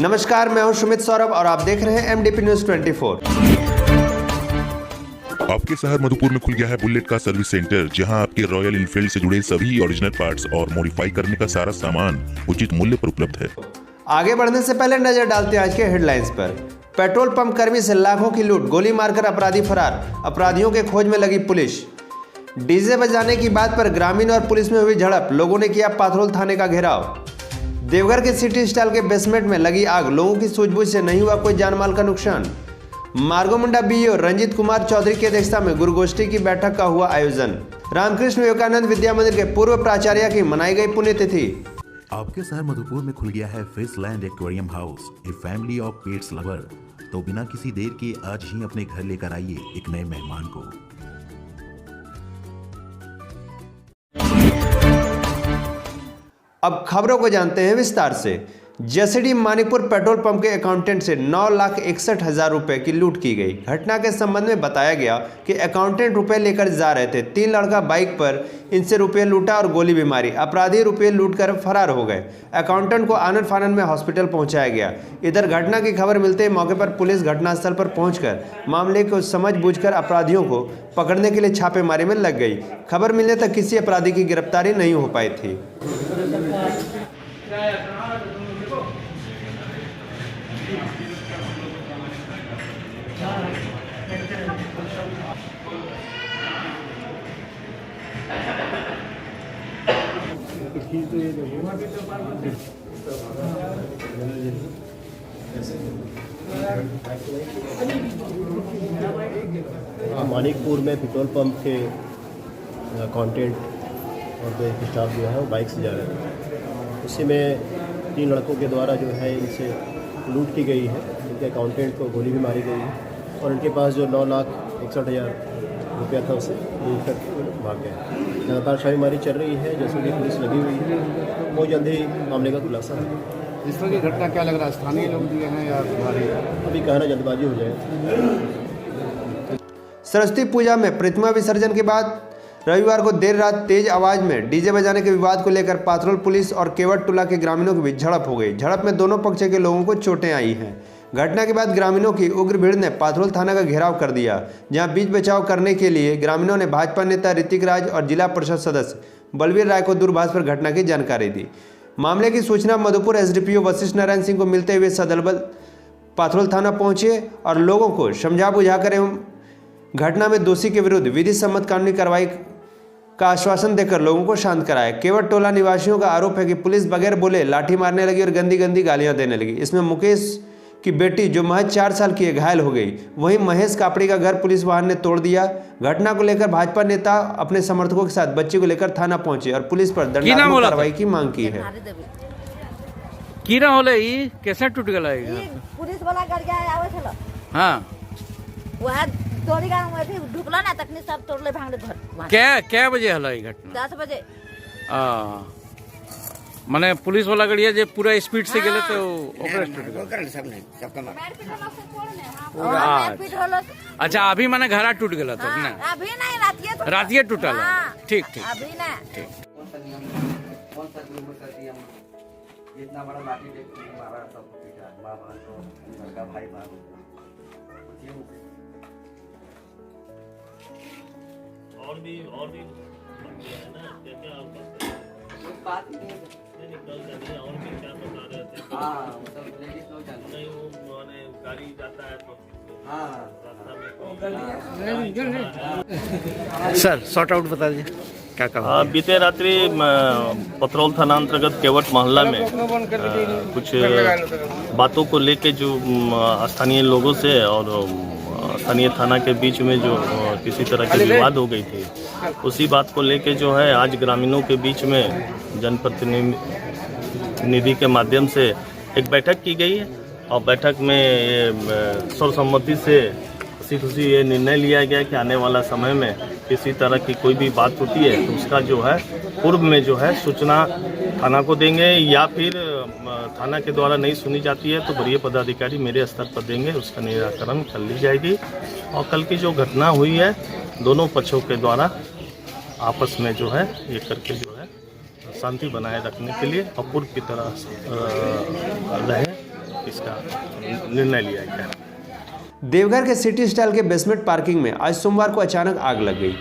नमस्कार, मैं हूं सुमित सौरभ और आप देख रहे हैं MDP न्यूज 24। आपके शहर मधुपुर में खुल गया है बुलेट का सर्विस सेंटर, जहां आपके रॉयल इनफील्ड से जुड़े सभी ओरिजिनल पार्ट्स और मॉडिफाई करने का सारा सामान उचित मूल्य पर उपलब्ध है। आगे बढ़ने से पहले नजर डालते हैं आज के हेडलाइंस पर। पेट्रोल पंप कर्मी से लाखों की लूट, गोली मारकर अपराधी फरार, अपराधियों के खोज में लगी पुलिस। डीजे बजाने की बात पर ग्रामीण और पुलिस में हुई झड़प, लोगों ने किया पाथरोल थाने का घेराव। देवघर के सिटी स्टाइल के बेसमेंट में लगी आग, लोगों की सूझबूझ से नहीं हुआ कोई जानमाल का नुकसान। मार्गोमुंडा BEO रंजीत कुमार चौधरी की अध्यक्षता में गुरुगोष्ठी की बैठक का हुआ आयोजन। रामकृष्ण विवेकानंद विद्या मंदिर के पूर्व प्राचार्य की मनाई गई पुण्यतिथि। आपके शहर मधुपुर में खुल गया है Fishland aquarium house, a family of pets lover. तो बिना किसी देर के आज ही अपने घर लेकर आइए एक नए मेहमान को। अब खबरों को जानते हैं विस्तार से। जसीडीह मानिकपुर पेट्रोल पंप के अकाउंटेंट से 9,61,000 रुपए की लूट की गई। घटना के संबंध में बताया गया कि अकाउंटेंट रुपए लेकर जा रहे थे। 3 लड़का बाइक पर इनसे रुपए लूटा और गोली भी मारी। अपराधी रुपए लूटकर फरार हो गए। अकाउंटेंट को आनन फानन में हॉस्पिटल पहुंचाया गया। इधर घटना की खबर मिलते ही मौके पर पुलिस घटनास्थल पर पहुंचकर मामले को समझ बूझकर अपराधियों को पकड़ने के लिए छापेमारी में लग गई। खबर मिलने तक किसी अपराधी की गिरफ्तारी नहीं हो पाई थी। मानिकपुर में पेट्रोल पंप के अकाउंटेंट और दो स्टाफ जो है वो बाइक से जा रहे थे। उसी में 3 लड़कों के द्वारा जो है इनसे लूट की गई है। इनके अकाउंटेंट को गोली भी मारी गई है और इनके पास जो 9,61,000 रुपया था उसे लूट करके भाग गए। लगातार छापेमारी चल रही है, जसीडीह पुलिस लगी हुई है। बहुत जल्दी मामले का खुलासा है। इस तरह की घटना क्या लग रहा है, स्थानीय लोग दिए हैं या तुम्हारे? अभी कहना जल्दबाजी हो जाए। सरस्वती पूजा में प्रतिमा विसर्जन के बाद रविवार को देर रात तेज आवाज में डीजे बजाने के विवाद को लेकर पाथरोल पुलिस और केवट टोला के ग्रामीणों के बीच झड़प हो गई। झड़प में दोनों पक्ष के लोगों को चोटें आई हैं। घटना के बाद ग्रामीणों की उग्र भीड़ ने पाथरोल थाना का घेराव कर दिया, जहां बीच बचाव करने के लिए ग्रामीणों ने भाजपा नेता ऋतिक राज और जिला परिषद सदस्य बलवीर राय को दूरभाष पर घटना की जानकारी दी। मामले की सूचना मधुपुर SDPO वशिष्ठ नारायण सिंह को मिलते हुए सदलबल पाथरोल थाना पहुंचे और लोगों को समझा बुझाकर एवं घटना में दोषी के विरुद्ध विधि सम्मत कानूनी कार्रवाई का आश्वासन देकर लोगों को शांत कराया। केवट टोला निवासियों का आरोप है कि पुलिस बगैर बोले लाठी मारने लगी और गंदी गंदी गालियां देने लगी। इसमें मुकेश की बेटी जो महज 4 साल की है घायल हो गई। वहीं महेश कापड़ी का घर पुलिस वाहन ने तोड़ दिया। घटना को लेकर भाजपा नेता अपने समर्थकों के साथ बच्चे को लेकर थाना पहुंचे और पुलिस पर दंडात्मक कार्रवाई की मांग की है। कीड़ा होले ई कैसे टूट गला ई पुलिस वाला कर गया आवे छलो। हां वह तोड़ी का में थी ढुकला ना तकनी सब तोड़ले भांगले घर। क्या बजे हला ई घटना? 10 बजे। माने पुलिस वाला गड़िया जे पूरा स्पीड से गेले तो ओकरे टूट गया। सब नहीं सबका पूरा। अच्छा, अभी माने घरा टूट गला तो ना? अभी नहीं, रातिये टूटल। ठीक ठीक अभी ना ठीक। कौन सा किलोमीटर दिया इतना बड़ा लाठी देख मारा सब पीटा, मां बहन को, लड़का भाई बहन और भी है ना। क्या बात नहीं निकल जाती है और भी क्या बता रहे थे। हाँ, मतलब लेडीज लोग जाते नहीं, वो माने गाड़ी जाता है तो सर शॉर्ट आउट बता दीजिए क्या कहा। बीते रात्रि पथरौल थाना अंतर्गत केवट मोहल्ला में कुछ बातों को लेके जो स्थानीय लोगों से और स्थानीय थाना के बीच में जो किसी तरह की विवाद हो गई थी, उसी बात को लेके जो है आज ग्रामीणों के बीच में जनप्रतिनिधि के माध्यम से एक बैठक की गई है और बैठक में सर्वसम्मति से खुशी ये निर्णय लिया गया कि आने वाला समय में किसी तरह की कोई भी बात होती है तो उसका जो है पूर्व में जो है सूचना थाना को देंगे, या फिर थाना के द्वारा नहीं सुनी जाती है तो वरीय पदाधिकारी मेरे स्तर पर देंगे, उसका निराकरण कर ली जाएगी। और कल की जो घटना हुई है दोनों पक्षों के द्वारा आपस में जो है ये करके जो है शांति बनाए रखने के लिए और पूर्व की तरह रहे इसका निर्णय लिया गया है। देवघर के सिटी स्टाइल के बेसमेंट पार्किंग में आज सोमवार को अचानक आग लग गई।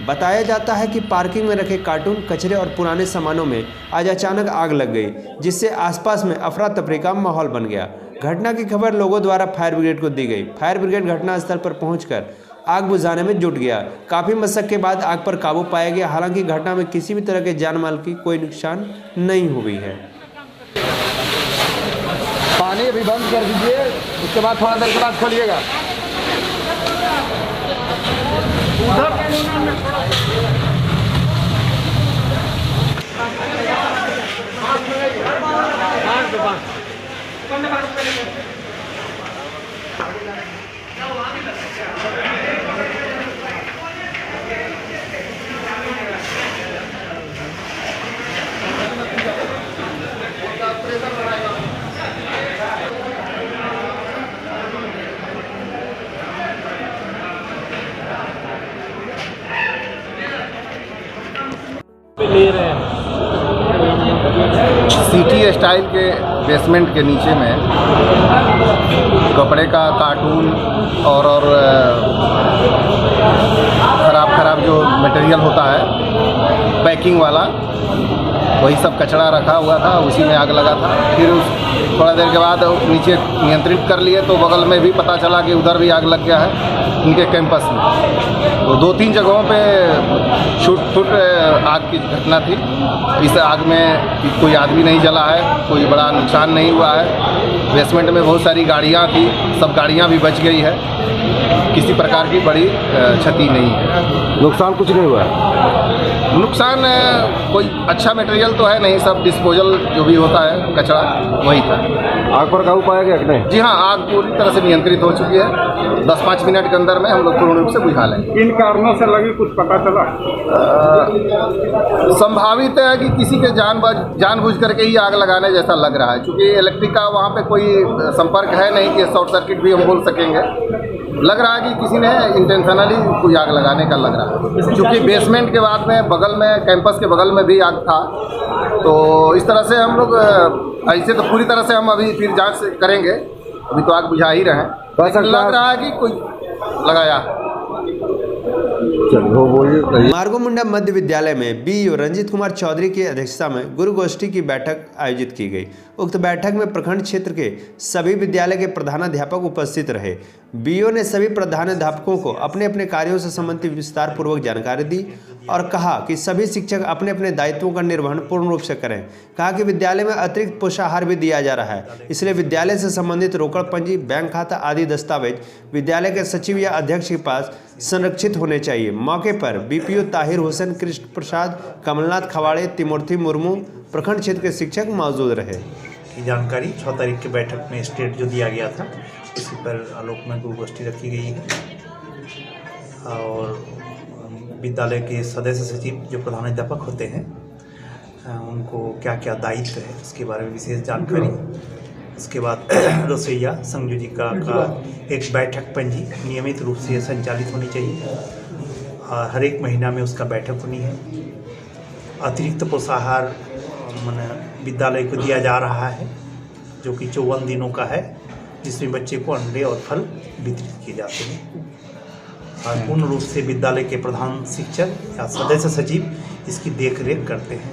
बताया जाता है कि पार्किंग में रखे कार्टून, कचरे और पुराने सामानों में आज अचानक आग लग गई, जिससे आसपास में अफरा तफरी का माहौल बन गया। घटना की खबर लोगों द्वारा फायर ब्रिगेड को दी गई। फायर ब्रिगेड घटनास्थल पर पहुंचकर आग बुझाने में जुट गया। काफ़ी मशक्कत के बाद आग पर काबू पाया गया। हालांकि घटना में किसी भी तरह के जान माल की कोई नुकसान नहीं हुई है। पानी अभी बंद कर दीजिए, उसके बाद थोड़ा देर के बाद खोलिएगा। सिटी स्टाइल के बेसमेंट के नीचे में कपड़े का कार्टून और खराब जो मटेरियल होता है पैकिंग वाला, वही सब कचरा रखा हुआ था, उसी में आग लगा था। फिर थोड़ा देर के बाद नीचे नियंत्रित कर लिए तो बगल में भी पता चला कि उधर भी आग लग गया है उनके कैंपस में। तो 2-3 जगहों पे छूट आग की घटना थी। इस आग में कोई आदमी नहीं जला है, कोई बड़ा नुकसान नहीं हुआ है। बेसमेंट में बहुत सारी गाड़ियाँ थी, सब गाड़ियाँ भी बच गई है, किसी प्रकार की बड़ी क्षति नहीं है। नुकसान कुछ नहीं हुआ है? नुकसान कोई अच्छा मटेरियल तो है नहीं, सब डिस्पोजल जो भी होता है कचरा वही था। आग पर काबू पाया गया कि नहीं? जी हाँ, आग पूरी तरह से नियंत्रित हो चुकी है। 10-5 मिनट के अंदर में हम लोग पूर्ण रूप से बुझा लेंगे। किन कारणों से लगी कुछ पता चला? संभावित है कि किसी के जानबूझ करके ही आग लगाने जैसा लग रहा है, क्योंकि इलेक्ट्रिक का वहाँ पे कोई संपर्क है नहीं कि शॉर्ट सर्किट भी हम बोल सकेंगे। लग रहा है कि किसी ने इंटेंशनली कोई आग लगाने का लग रहा है, क्योंकि बेसमेंट के बाद में बगल में कैंपस के बगल में भी आग था। तो इस तरह से हम लोग ऐसे तो पूरी तरह से हम अभी फिर जांच करेंगे, अभी तो आग बुझा ही रहे हैं। लग रहा है कि कोई लगाया। मार्गो मुंडा मध्य विद्यालय में बीईओ रंजीत कुमार चौधरी की अध्यक्षता में गुरु गोष्ठी की बैठक आयोजित की गई। उक्त बैठक में प्रखंड क्षेत्र के सभी विद्यालय के प्रधानाध्यापक उपस्थित रहे। बीईओ ने सभी प्रधानाध्यापकों को अपने अपने कार्यों से संबंधित विस्तार पूर्वक जानकारी दी और कहा कि सभी शिक्षक अपने अपने दायित्वों का निर्वहन पूर्ण रूप से करें। कहा कि विद्यालय में अतिरिक्त पोषाहार भी दिया जा रहा है, इसलिए विद्यालय से संबंधित रोकड़ पंजी, बैंक खाता आदि दस्तावेज विद्यालय के सचिव या अध्यक्ष के पास संरक्षित होने चाहिए। मौके पर बीपीओ ताहिर हुसैन, कृष्ण प्रसाद, कमलनाथ खवाड़े, तिमोर्थी मुर्मू प्रखंड क्षेत्र के शिक्षक मौजूद रहे। की जानकारी 6 तारीख की बैठक में स्टेट जो दिया गया था, इसी पर आलोक में गुरु गोष्ठी रखी गई है और विद्यालय के सदस्य सचिव जो प्रधानाध्यापक होते हैं उनको क्या क्या दायित्व है उसके बारे में विशेष जानकारी। उसके बाद रसोईया संयोजिका का एक बैठक पंजी नियमित रूप से संचालित होनी चाहिए, हर एक महीना में उसका बैठक होनी है। अतिरिक्त पोषाहार विद्यालय को दिया जा रहा है जो कि 54 दिनों का है, जिसमें बच्चे को अंडे और फल वितरित किए जाते हैं और पूर्ण रूप से विद्यालय के प्रधान शिक्षक या सदस्य सचिव इसकी देखरेख करते हैं।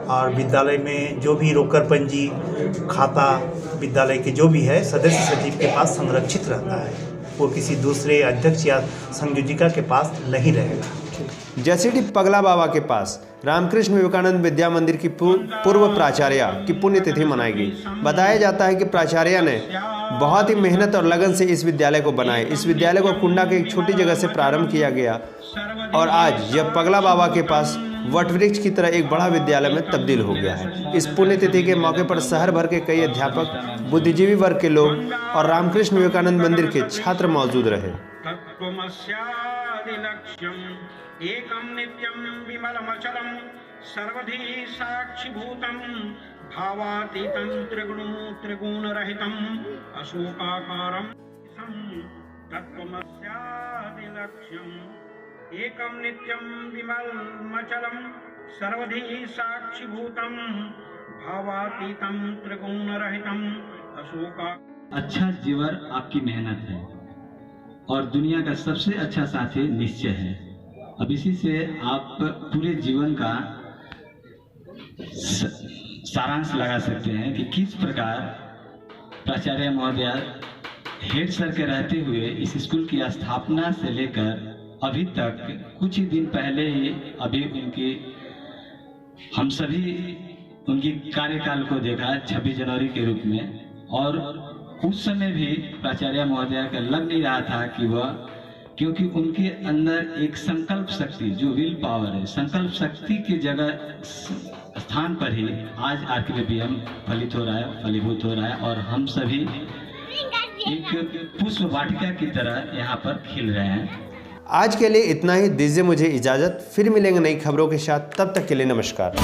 और विद्यालय में जो भी रोकड़ पंजी, खाता विद्यालय के जो भी है सदस्य सचिव के पास संरक्षित रहता है, वो किसी दूसरे अध्यक्ष या संयोजिका के पास नहीं रहेगा। जसीडीह पगला बाबा के पास रामकृष्ण विवेकानंद विद्या मंदिर की पूर्व प्राचार्य की पुण्यतिथि मनाई गई। बताया जाता है कि प्राचार्य ने बहुत ही मेहनत और लगन से इस विद्यालय को बनाए। इस विद्यालय को कुंडा के एक छोटी जगह से प्रारंभ किया गया और आज यह पगला बाबा के पास वटवृक्ष की तरह एक बड़ा विद्यालय में तब्दील हो गया है। इस पुण्यतिथि के मौके पर शहर भर के कई अध्यापक, बुद्धिजीवी वर्ग के लोग और रामकृष्ण विवेकानंद मंदिर के छात्र मौजूद रहे। एकं नित्यं विमलमचलं सर्वधी साक्षिभूतं भावातीतं त्रिगुणरहितं अशोकाकारं तत्त्वमस्यादिलक्ष्यम् एकं नित्यं विमलमचलं सर्वधी साक्षिभूतं भावातीतं त्रिगुणरहितं अशोका। अच्छा जीवन आपकी मेहनत है और दुनिया का सबसे अच्छा साथी निश्चय है। अब इसी से आप पूरे जीवन का सारांश लगा सकते हैं कि किस प्रकार प्राचार्य महोदय हेड सर के रहते हुए इस स्कूल की स्थापना से लेकर अभी तक कुछ ही दिन पहले ही अभी हम सभी उनकी कार्यकाल को देखा 26 जनवरी के रूप में, और उस समय भी प्राचार्य महोदय का लग नहीं रहा था कि वह, क्योंकि उनके अंदर एक संकल्प शक्ति जो विल पावर है, संकल्प शक्ति की जगह स्थान पर ही आज आरकेबीएम फलित हो रहा है, फलीभूत हो रहा है और हम सभी एक पुष्प वाटिका की तरह यहाँ पर खिल रहे हैं। आज के लिए इतना ही, दीजिए मुझे इजाज़त। फिर मिलेंगे नई खबरों के साथ, तब तक के लिए नमस्कार।